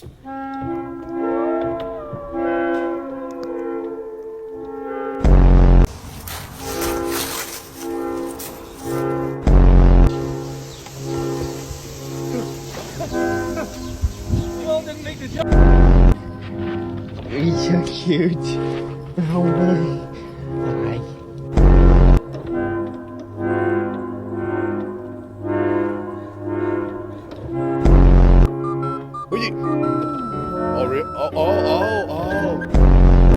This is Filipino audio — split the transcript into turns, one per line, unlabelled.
He's so cute. Oh my. Ay. Uy! Oh, oh, oh,